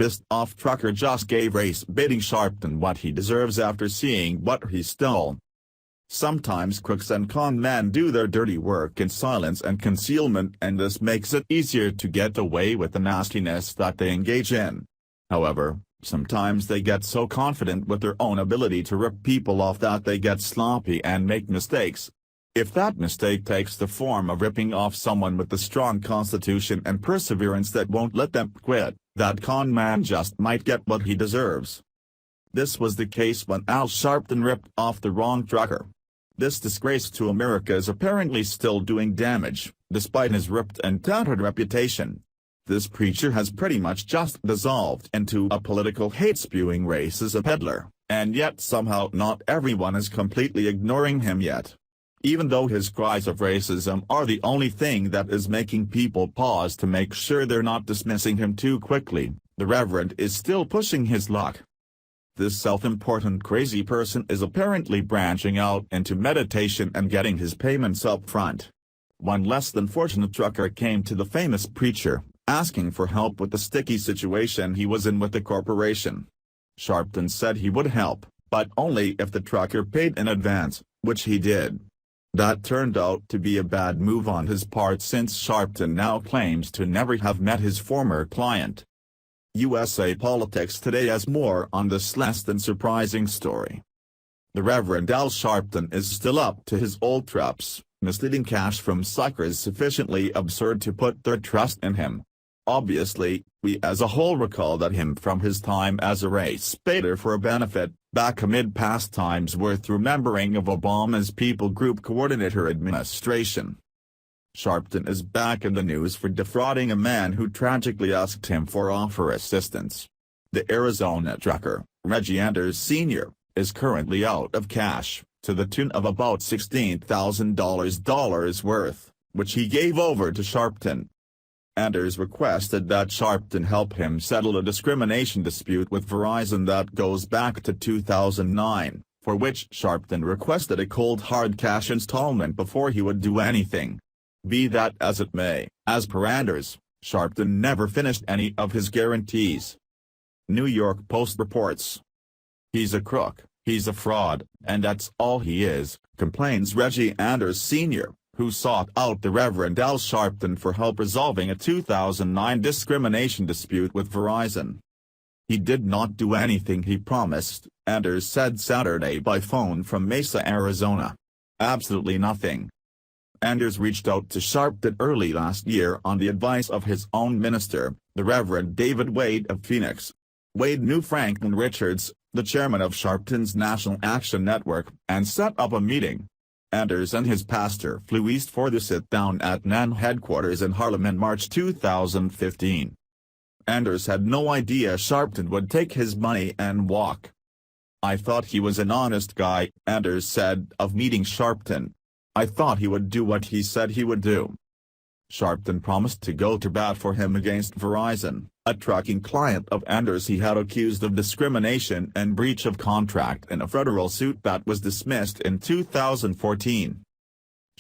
pissed-off trucker just gave race-baiting Sharpton what he deserves after seeing what he stole. Sometimes crooks and con men do their dirty work in silence and concealment, and this makes it easier to get away with the nastiness that they engage in. However, sometimes they get so confident with their own ability to rip people off that they get sloppy and make mistakes. If that mistake takes the form of ripping off someone with a strong constitution and perseverance that won't let them quit, that con man just might get what he deserves. This was the case when Al Sharpton ripped off the wrong trucker. This disgrace to America is apparently still doing damage, despite his ripped and tattered reputation. This preacher has pretty much just dissolved into a political hate-spewing racist peddler, and yet somehow not everyone is completely ignoring him yet. Even though his cries of racism are the only thing that is making people pause to make sure they're not dismissing him too quickly, the Reverend is still pushing his luck. This self-important crazy person is apparently branching out into meditation and getting his payments up front. One less than fortunate trucker came to the famous preacher, asking for help with the sticky situation he was in with the corporation. Sharpton said he would help, but only if the trucker paid in advance, which he did. That turned out to be a bad move on his part, since Sharpton now claims to never have met his former client. USA Politics Today has more on this less than surprising story. The Reverend Al Sharpton is still up to his old traps, misleading cash from suckers sufficiently absurd to put their trust in him. Obviously, we as a whole recall that him from his time as a race baiter for a benefit, back amid past times worth remembering of Obama's People Group Coordinator administration. Sharpton is back in the news for defrauding a man who tragically asked him for offer assistance. The Arizona trucker, Reggie Anders Sr., is currently out of cash, to the tune of about $16,000 worth, which he gave over to Sharpton. Anders requested that Sharpton help him settle a discrimination dispute with Verizon that goes back to 2009, for which Sharpton requested a cold hard cash installment before he would do anything. Be that as it may, as per Anders, Sharpton never finished any of his guarantees. New York Post reports. He's a crook, he's a fraud, and that's all he is, complains Reggie Anders Sr., who sought out the Reverend Al Sharpton for help resolving a 2009 discrimination dispute with Verizon. He did not do anything he promised, Anders said Saturday by phone from Mesa, Arizona. Absolutely nothing. Anders reached out to Sharpton early last year on the advice of his own minister, the Reverend David Wade of Phoenix. Wade knew Franklin Richards, the chairman of Sharpton's National Action Network, and set up a meeting. Anders and his pastor flew east for the sit-down at NAN headquarters in Harlem in March 2015. Anders had no idea Sharpton would take his money and walk. "I thought he was an honest guy," Anders said of meeting Sharpton. "I thought he would do what he said he would do." Sharpton promised to go to bat for him against Verizon, a trucking client of Anders he had accused of discrimination and breach of contract in a federal suit that was dismissed in 2014.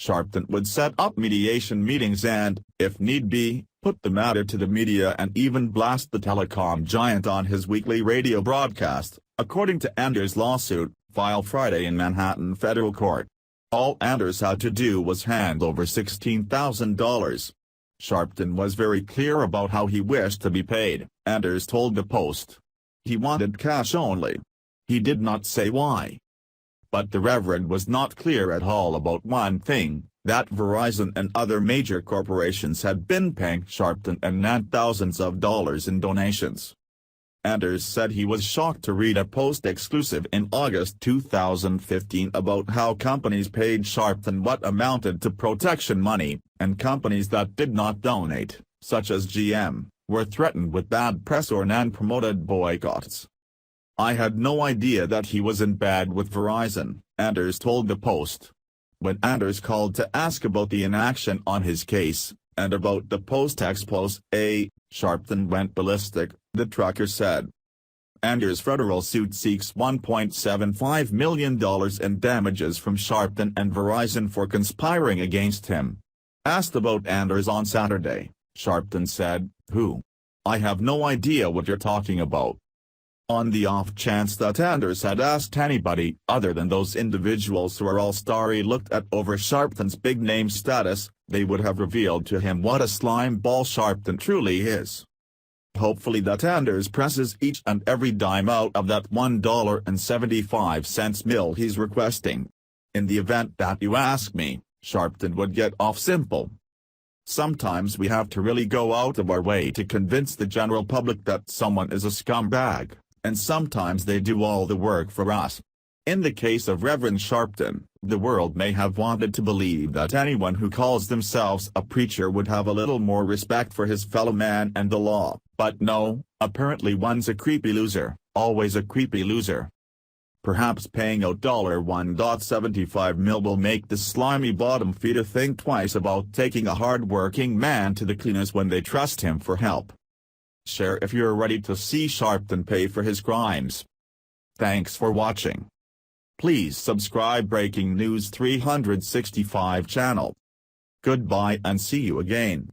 Sharpton would set up mediation meetings and, if need be, put the matter to the media and even blast the telecom giant on his weekly radio broadcast, according to Anders' lawsuit, filed Friday in Manhattan federal court. All Anders had to do was hand over $16,000. Sharpton was very clear about how he wished to be paid, Anders told the Post. He wanted cash only. He did not say why. But the Reverend was not clear at all about one thing, that Verizon and other major corporations had been paying Sharpton and NAN thousands of dollars in donations. Anders said he was shocked to read a Post exclusive in August 2015 about how companies paid Sharpton what amounted to protection money, and companies that did not donate, such as GM, were threatened with bad press or non-promoted boycotts. "I had no idea that he was in bed with Verizon," Anders told the Post. When Anders called to ask about the inaction on his case, and about the Post expose, Sharpton went ballistic, the trucker said. Anders' federal suit seeks $1.75 million in damages from Sharpton and Verizon for conspiring against him. Asked about Anders on Saturday, Sharpton said, "Who? I have no idea what you're talking about. On the off chance that Anders had asked anybody other than those individuals who are all-starry looked at over Sharpton's big name status, they would have revealed to him what a slime ball Sharpton truly is. Hopefully that Anders presses each and every dime out of that $1.75 bill he's requesting. In the event that you ask me, Sharpton would get off simple. Sometimes we have to really go out of our way to convince the general public that someone is a scumbag, and sometimes they do all the work for us. In the case of Reverend Sharpton, the world may have wanted to believe that anyone who calls themselves a preacher would have a little more respect for his fellow man and the law, but no, apparently one's a creepy loser, always a creepy loser. Perhaps paying out $1.75 million will make the slimy bottom feeder think twice about taking a hard-working man to the cleaners when they trust him for help. Share if you're ready to see Sharpton pay for his crimes. Thanks for watching. Please subscribe Breaking News 365 channel. Goodbye and see you again.